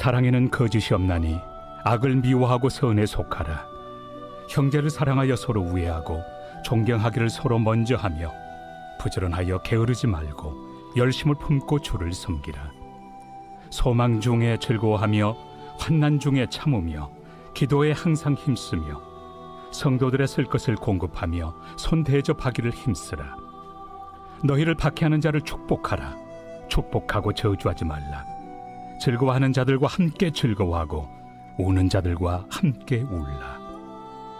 사랑에는 거짓이 없나니 악을 미워하고 선에 속하라. 형제를 사랑하여 서로 우애하고 존경하기를 서로 먼저 하며 부지런하여 게으르지 말고 열심을 품고 주를 섬기라. 소망 중에 즐거워하며 환난 중에 참으며 기도에 항상 힘쓰며 성도들의 쓸 것을 공급하며 손 대접하기를 힘쓰라. 너희를 박해하는 자를 축복하라. 축복하고 저주하지 말라. 즐거워하는 자들과 함께 즐거워하고 우는 자들과 함께 울라.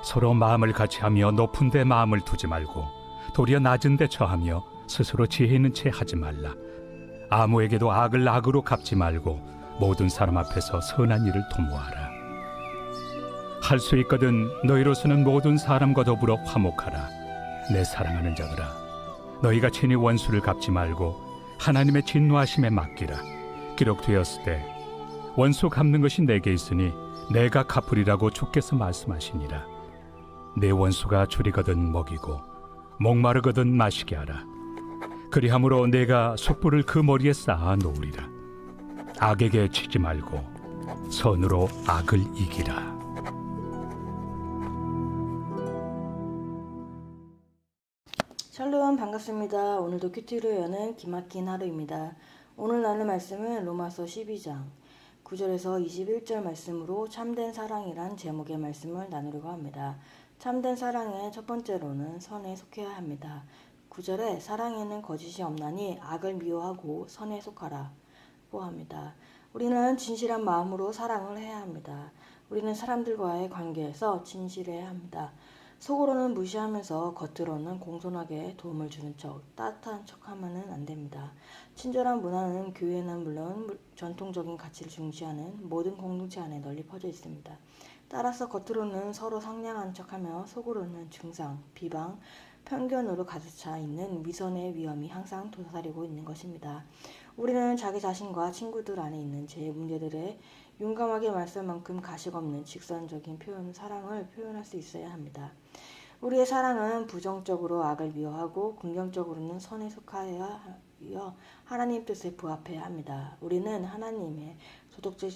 서로 마음을 같이하며 높은 데 마음을 두지 말고 도리어 낮은 데 처하며 스스로 지혜 있는 채 하지 말라. 아무에게도 악을 악으로 갚지 말고 모든 사람 앞에서 선한 일을 도모하라. 할 수 있거든 너희로서는 모든 사람과 더불어 화목하라. 내 사랑하는 자들아, 너희가 친히 원수를 갚지 말고 하나님의 진노하심에 맡기라. 기록되었을 때 원수 갚는 것이 내게 있으니 내가 갚으리라고 주께서 말씀하시니라. 내 원수가 줄이거든 먹이고 목마르거든 마시게 하라. 그리함으로 내가 숯불을 그 머리에 쌓아 놓으리라. 악에게 치지 말고 선으로 악을 이기라. 샬롬, 반갑습니다. 오늘도 큐티로 여는 기막힌 하루입니다. 오늘 나눌 말씀은 로마서 12장 9절에서 21절 말씀으로 참된 사랑이란 제목의 말씀을 나누려고 합니다. 참된 사랑의 첫 번째로는 선에 속해야 합니다. 9절에 사랑에는 거짓이 없나니 악을 미워하고 선에 속하라 고 합니다. 우리는 진실한 마음으로 사랑을 해야 합니다. 우리는 사람들과의 관계에서 진실해야 합니다. 속으로는 무시하면서 겉으로는 공손하게 도움을 주는 척, 따뜻한 척하면은 안 됩니다. 친절한 문화는 교회는 물론 전통적인 가치를 중시하는 모든 공동체 안에 널리 퍼져 있습니다. 따라서 겉으로는 서로 상냥한 척하며 속으로는 중상, 비방, 편견으로 가득 차 있는 위선의 위험이 항상 도사리고 있는 것입니다. 우리는 자기 자신과 친구들 안에 있는 제 문제들에 용감하게 말할 만큼 가식 없는 직선적인 표현, 사랑을 표현할 수 있어야 합니다. 우리의 사랑은 부정적으로 악을 미워하고 긍정적으로는 선에 속하여 하여 하나님 뜻에 부합해야 합니다. 우리는 하나님의 도덕적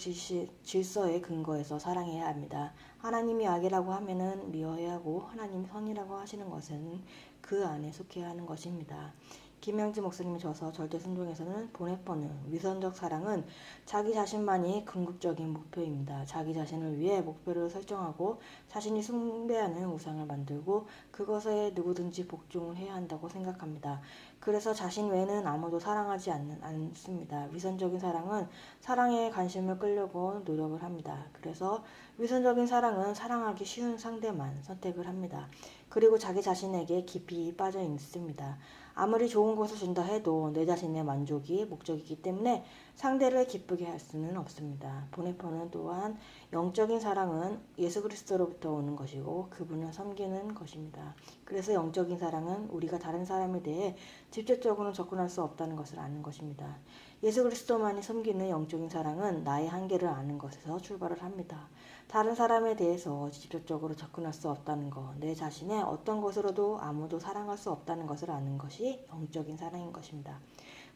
질서의 근거에서 사랑해야 합니다. 하나님이 악이라고 하면은 미워해야 하고 하나님이 선이라고 하시는 것은 그 안에 속해야 하는 것입니다. 김영지 목사님의 저서 절대순종에서는 보내버는 위선적 사랑은 자기 자신만이 궁극적인 목표입니다. 자기 자신을 위해 목표를 설정하고 자신이 숭배하는 우상을 만들고 그것에 누구든지 복종을 해야 한다고 생각합니다. 그래서 자신 외에는 아무도 사랑하지 않습니다. 위선적인 사랑은 사랑에 관심을 끌려고 노력을 합니다. 그래서 위선적인 사랑은 사랑하기 쉬운 상대만 선택을 합니다. 그리고 자기 자신에게 깊이 빠져 있습니다. 아무리 좋은 것을 준다 해도 내 자신의 만족이 목적이기 때문에 상대를 기쁘게 할 수는 없습니다. 보네퍼는 또한 영적인 사랑은 예수 그리스도로부터 오는 것이고 그분을 섬기는 것입니다. 그래서 영적인 사랑은 우리가 다른 사람에 대해 직접적으로 접근할 수 없다는 것을 아는 것입니다. 예수 그리스도만이 섬기는 영적인 사랑은 나의 한계를 아는 것에서 출발을 합니다. 다른 사람에 대해서 직접적으로 접근할 수 없다는 것, 내 자신의 어떤 것으로도 아무도 사랑할 수 없다는 것을 아는 것이 영적인 사랑인 것입니다.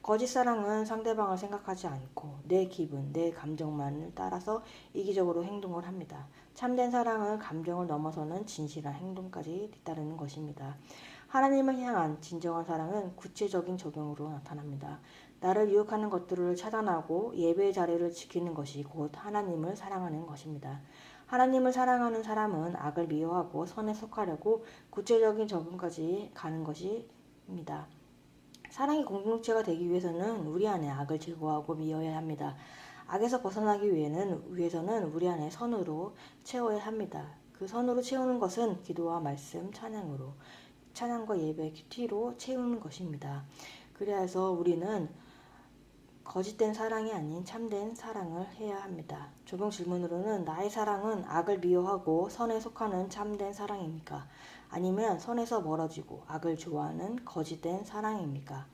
거짓 사랑은 상대방을 생각하지 않고 내 기분, 내 감정만을 따라서 이기적으로 행동을 합니다. 참된 사랑은 감정을 넘어서는 진실한 행동까지 뒤따르는 것입니다. 하나님을 향한 진정한 사랑은 구체적인 적용으로 나타납니다. 나를 유혹하는 것들을 차단하고 예배의 자리를 지키는 것이 곧 하나님을 사랑하는 것입니다. 하나님을 사랑하는 사람은 악을 미워하고 선에 속하려고 구체적인 적용까지 가는 것입니다. 사랑의 공동체가 되기 위해서는 우리 안에 악을 제거하고 미워해야 합니다. 악에서 벗어나기 위해서는 우리 안에 선으로 채워야 합니다. 그 선으로 채우는 것은 기도와 말씀, 찬양과 예배, 큐티로 채우는 것입니다. 그래서 우리는 거짓된 사랑이 아닌 참된 사랑을 해야 합니다. 적용 질문으로는 나의 사랑은 악을 미워하고 선에 속하는 참된 사랑입니까? 아니면 선에서 멀어지고 악을 좋아하는 거짓된 사랑입니까?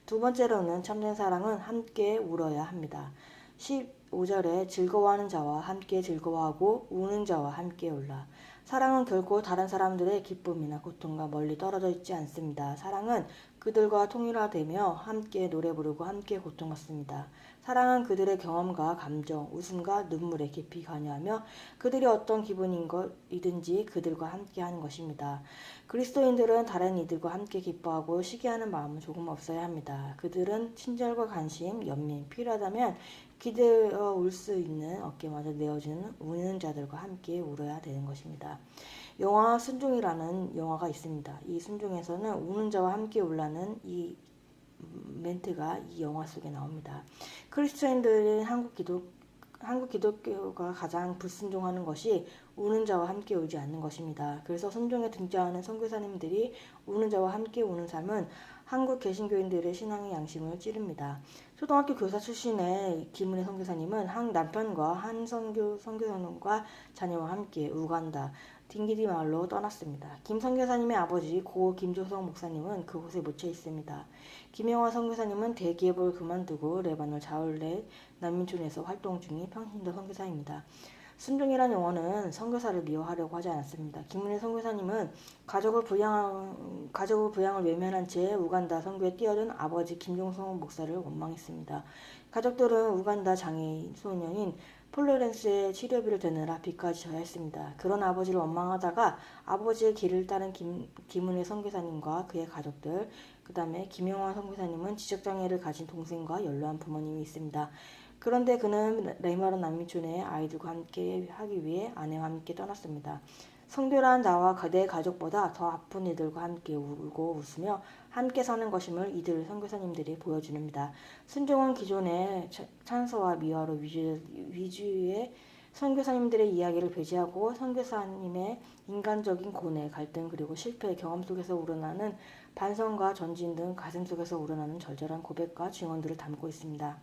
두 번째로는 참된 사랑은 함께 울어야 합니다. 15절에 즐거워하는 자와 함께 즐거워하고 우는 자와 함께 울라. 사랑은 결코 다른 사람들의 기쁨이나 고통과 멀리 떨어져 있지 않습니다. 사랑은 그들과 통일화되며 함께 노래 부르고 함께 고통받습니다. 사랑은 그들의 경험과 감정, 웃음과 눈물에 깊이 관여하며 그들이 어떤 기분인 것이든지 그들과 함께 하는 것입니다. 그리스도인들은 다른 이들과 함께 기뻐하고 시기하는 마음은 조금 없어야 합니다. 그들은 친절과 관심, 연민, 필요하다면 기대어 울 수 있는 어깨마저 내어주는 우는 자들과 함께 울어야 되는 것입니다. 영화 순종이라는 영화가 있습니다. 이 순종에서는 우는 자와 함께 울라는 이 멘트가 이 영화 속에 나옵니다. 크리스천들은 한국 기독교가 가장 불순종하는 것이 우는 자와 함께 울지 않는 것입니다. 그래서 순종에 등장하는 선교사님들이 우는 자와 함께 우는 삶은 한국 개신교인들의 신앙의 양심을 찌릅니다. 초등학교 교사 출신의 김은혜 선교사님은 한 남편과 한 선교사님과 자녀와 함께 우간다 딩기디 마을로 떠났습니다. 김 선교사님의 아버지 고 김조성 목사님은 그곳에 묻혀 있습니다. 김영화 선교사님은 대기업을 그만두고 레바논 자울레 난민촌에서 활동 중인 평신도 선교사입니다. 순종이란 용어는 선교사를 미워하려고 하지 않았습니다. 김은혜 선교사님은 가족을 부양을 외면한 채 우간다 선교에 뛰어든 아버지 김종성 목사를 원망했습니다. 가족들은 우간다 장애인 소년인 플로렌스의 치료비를 대느라 빚까지 져야 했습니다. 그런 아버지를 원망하다가 아버지의 길을 따른 김은혜 선교사님과 그의 가족들, 그 다음에 김영화 선교사님은 지적장애를 가진 동생과 연로한 부모님이 있습니다. 그런데 그는 레바논 난민촌에 아이들과 함께 하기 위해 아내와 함께 떠났습니다. 성교란 나와 내 가족보다 더 아픈 이들과 함께 울고 웃으며 함께 사는 것임을 이들 선교사님들이 보여줍니다. 순종은 기존의 찬서와 미화로 위주의 선교사님들의 이야기를 배제하고 선교사님의 인간적인 고뇌, 갈등 그리고 실패, 경험 속에서 우러나는 반성과 전진 등 가슴 속에서 우러나는 절절한 고백과 증언들을 담고 있습니다.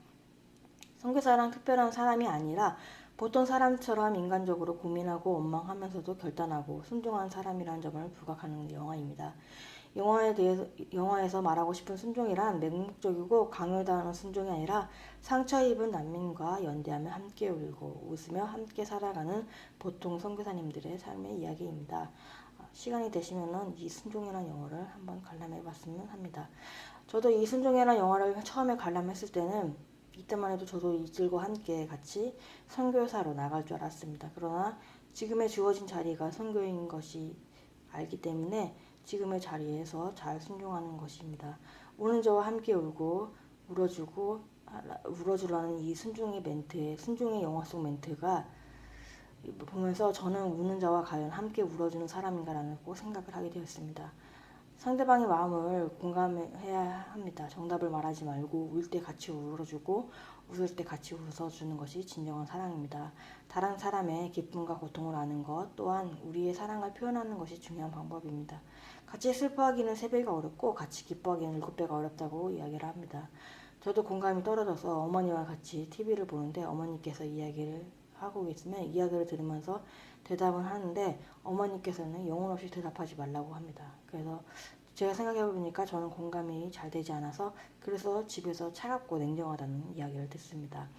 선교사란 특별한 사람이 아니라 보통 사람처럼 인간적으로 고민하고 원망하면서도 결단하고 순종한 사람이라는 점을 부각하는 영화입니다. 영화에서 말하고 싶은 순종이란 맹목적이고 강요당하는 순종이 아니라 상처 입은 난민과 연대하며 함께 울고 웃으며 함께 살아가는 보통 선교사님들의 삶의 이야기입니다. 시간이 되시면은 이 순종이라는 영화를 한번 관람해 봤으면 합니다. 저도 이 순종이라는 영화를 처음에 관람했을 때는 이때만 해도 저도 이들과 함께 같이 선교사로 나갈 줄 알았습니다. 그러나 지금의 주어진 자리가 선교인 것이 알기 때문에 지금의 자리에서 잘 순종하는 것입니다. 우는 자와 함께 울고 울어주라는 이 순종의 멘트에 순종의 영화 속 멘트가 보면서 저는 우는 자와 과연 함께 울어주는 사람인가라는 꼭 생각을 하게 되었습니다. 상대방의 마음을 공감해야 합니다. 정답을 말하지 말고 울 때 같이 울어주고 웃을 때 같이 웃어주는 것이 진정한 사랑입니다. 다른 사람의 기쁨과 고통을 아는 것 또한 우리의 사랑을 표현하는 것이 중요한 방법입니다. 같이 슬퍼하기는 3배가 어렵고 같이 기뻐하기는 7배가 어렵다고 이야기를 합니다. 저도 공감이 떨어져서 어머니와 같이 TV를 보는데 어머니께서 이야기를 하고 계시면 이야기를 들으면서 대답은 하는데 어머니께서는 영혼 없이 대답하지 말라고 합니다. 그래서 제가 생각해보니까 저는 공감이 잘 되지 않아서 그래서 집에서 차갑고 냉정하다는 이야기를 듣습니다.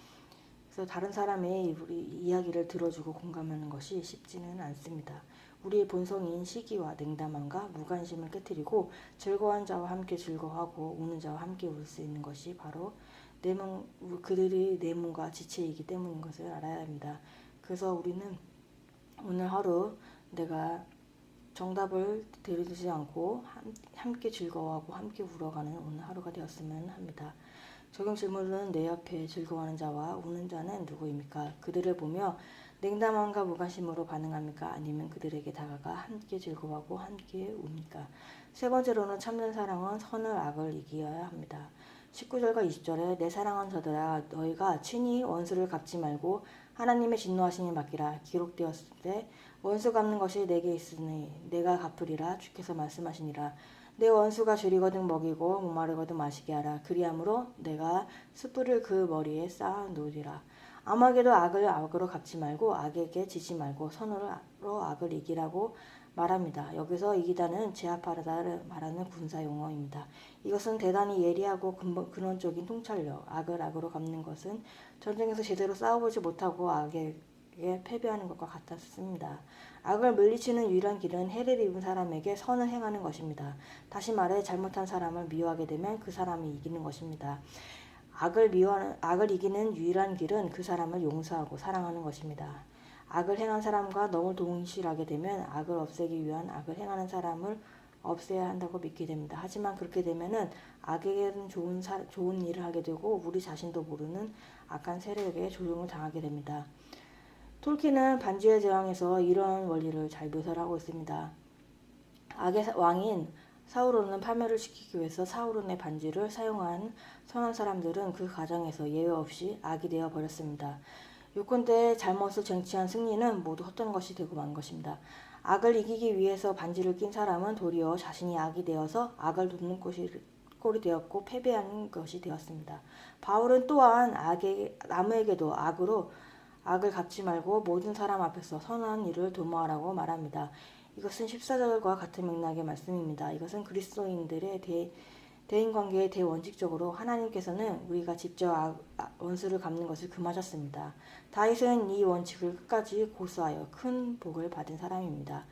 그래서 다른 사람의 우리 이야기를 들어주고 공감하는 것이 쉽지는 않습니다. 우리의 본성인 시기와 냉담함과 무관심을 깨뜨리고 즐거운 자와 함께 즐거워하고 우는 자와 함께 울 수 있는 것이 바로 그들이 내 몸과 지체이기 때문인 것을 알아야 합니다. 그래서 우리는 오늘 하루 내가 정답을 들이지 않고 함께 즐거워하고 함께 울어가는 오늘 하루가 되었으면 합니다. 적용 질문은 내 옆에 즐거워하는 자와 우는 자는 누구입니까? 그들을 보며 냉담함과 무관심으로 반응합니까? 아니면 그들에게 다가가 함께 즐거워하고 함께 웁니까? 3번째로는 참된 사랑은 선을 악을 이겨야 합니다. 19절과 20절에 내 사랑하는 자들아 너희가 친히 원수를 갚지 말고 하나님의 진노하심을 맡기라 기록되었을 때 원수 갚는 것이 내게 있으니 내가 갚으리라 주께서 말씀하시니라. 내 원수가 줄이거든 먹이고 목마르거든 마시게 하라. 그리함으로 내가 숯불을 그 머리에 쌓아 놓으리라. 암에게도 악을 악으로 갚지 말고 악에게 지지 말고 선으로 악을 이기라고 말합니다. 여기서 이기다는 제압하다를 말하는 군사 용어입니다. 이것은 대단히 예리하고 근원적인 통찰력, 악을 악으로 갚는 것은 전쟁에서 제대로 싸워보지 못하고 악에게 적에게 패배하는 것과 같았습니다. 악을 물리치는 유일한 길은 해를 입은 사람에게 선을 행하는 것입니다. 다시 말해 잘못한 사람을 미워하게 되면 그 사람이 이기는 것입니다. 악을 이기는 유일한 길은 그 사람을 용서하고 사랑하는 것입니다. 악을 행한 사람과 너무 동실하게 되면 악을 없애기 위한 악을 행하는 사람을 없애야 한다고 믿게 됩니다. 하지만 그렇게 되면은 악에게는 좋은 일을 하게 되고 우리 자신도 모르는 악한 세력에 조종을 당하게 됩니다. 톨킨은 반지의 제왕에서 이런 원리를 잘 묘사를 하고 있습니다. 악의 왕인 사우론은 파멸을 시키기 위해서 사우론의 반지를 사용한 선한 사람들은 그 과정에서 예외 없이 악이 되어 버렸습니다. 요컨대 잘못을 쟁취한 승리는 모두 헛된 것이 되고 만 것입니다. 악을 이기기 위해서 반지를 낀 사람은 도리어 자신이 악이 되어서 악을 돕는 꼴이 되었고 패배하는 것이 되었습니다. 바울은 또한 남에게도 악을 갚지 말고 모든 사람 앞에서 선한 일을 도모하라고 말합니다. 이것은 14절과 같은 맥락의 말씀입니다. 이것은 그리스도인들의 대인관계의 대원칙적으로 하나님께서는 우리가 직접 원수를 갚는 것을 금하셨습니다. 다윗은 이 원칙을 끝까지 고수하여 큰 복을 받은 사람입니다.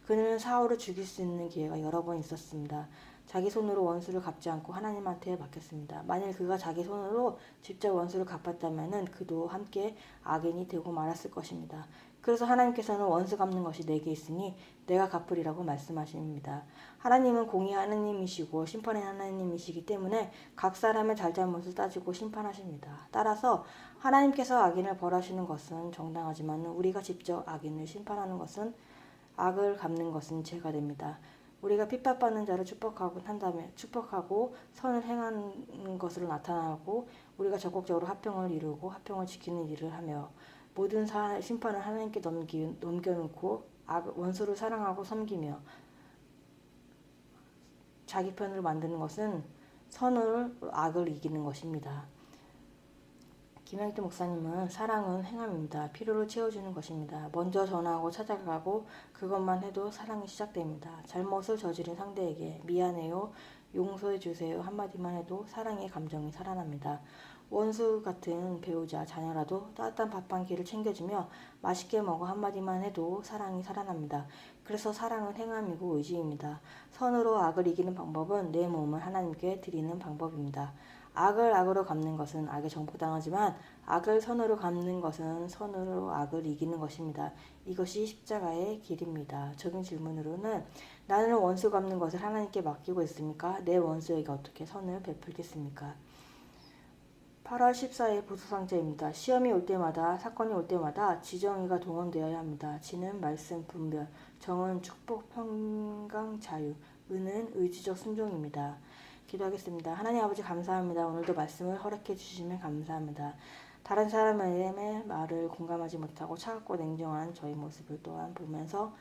그는 사울을 죽일 수 있는 기회가 여러 번 있었습니다. 자기 손으로 원수를 갚지 않고 하나님한테 맡겼습니다. 만일 그가 자기 손으로 직접 원수를 갚았다면 그도 함께 악인이 되고 말았을 것입니다. 그래서 하나님께서는 원수 갚는 것이 내게 있으니 내가 갚으리라고 말씀하십니다. 하나님은 공의의 하나님이시고 심판의 하나님이시기 때문에 각 사람의 잘잘못을 따지고 심판하십니다. 따라서 하나님께서 악인을 벌하시는 것은 정당하지만 우리가 직접 악인을 심판하는 것은 악을 갚는 것은 죄가 됩니다. 우리가 핍박받는 자를 축복하고 선을 행하는 것으로 나타나고 우리가 적극적으로 화평을 이루고 화평을 지키는 일을 하며 모든 심판을 하나님께 넘겨놓고 원수를 사랑하고 섬기며 자기 편을 만드는 것은 악을 이기는 것입니다. 김영태 목사님은 사랑은 행함입니다. 필요를 채워주는 것입니다. 먼저 전화하고 찾아가고 그것만 해도 사랑이 시작됩니다. 잘못을 저지른 상대에게 미안해요, 용서해주세요 한마디만 해도 사랑의 감정이 살아납니다. 원수 같은 배우자, 자녀라도 따뜻한 밥 한 끼를 챙겨주며 맛있게 먹어 한마디만 해도 사랑이 살아납니다. 그래서 사랑은 행함이고 의지입니다. 선으로 악을 이기는 방법은 내 몸을 하나님께 드리는 방법입니다. 악을 악으로 갚는 것은 악에 정복당하지만 악을 선으로 갚는 것은 선으로 악을 이기는 것입니다. 이것이 십자가의 길입니다. 적은 질문으로는 나는 원수 갚는 것을 하나님께 맡기고 있습니까? 내 원수에게 어떻게 선을 베풀겠습니까? 8월 14일 보수상자입니다. 시험이 올 때마다 사건이 올 때마다 지정의가 동원되어야 합니다. 지는 말씀 분별, 정은 축복, 평강, 자유, 의는 의지적 순종입니다. 기도하겠습니다. 하나님 아버지 감사합니다. 오늘도 말씀을 허락해 주시면 감사합니다. 다른 사람의 말을 공감하지 못하고 차갑고 냉정한 저희 모습을 또한 보면서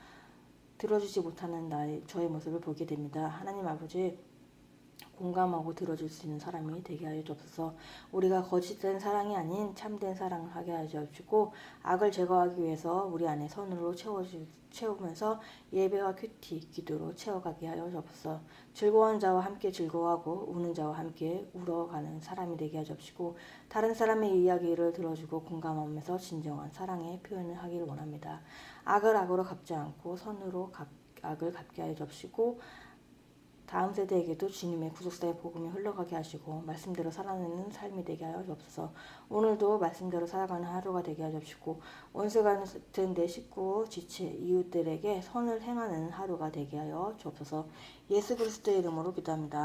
들어주지 못하는 저의 모습을 보게 됩니다. 하나님 아버지 공감하고 들어줄 수 있는 사람이 되게 하여 주옵소서. 우리가 거짓된 사랑이 아닌 참된 사랑을 하게 하여 주시고 악을 제거하기 위해서 우리 안에 선으로 채우면서 예배와 큐티, 기도로 채워가게 하여 주옵소서. 즐거운 자와 함께 즐거워하고 우는 자와 함께 울어가는 사람이 되게 하여 주시고 다른 사람의 이야기를 들어주고 공감하면서 진정한 사랑의 표현을 하기를 원합니다. 악을 악으로 갚지 않고 선으로 악을 갚게 하여 주시고 다음 세대에게도 주님의 구속사의 복음이 흘러가게 하시고 말씀대로 살아내는 삶이 되게 하여 주옵소서. 오늘도 말씀대로 살아가는 하루가 되게 하여 주시고 원수 같은 내 식구, 지체, 이웃들에게 선을 행하는 하루가 되게 하여 주옵소서. 예수 그리스도의 이름으로 기도합니다.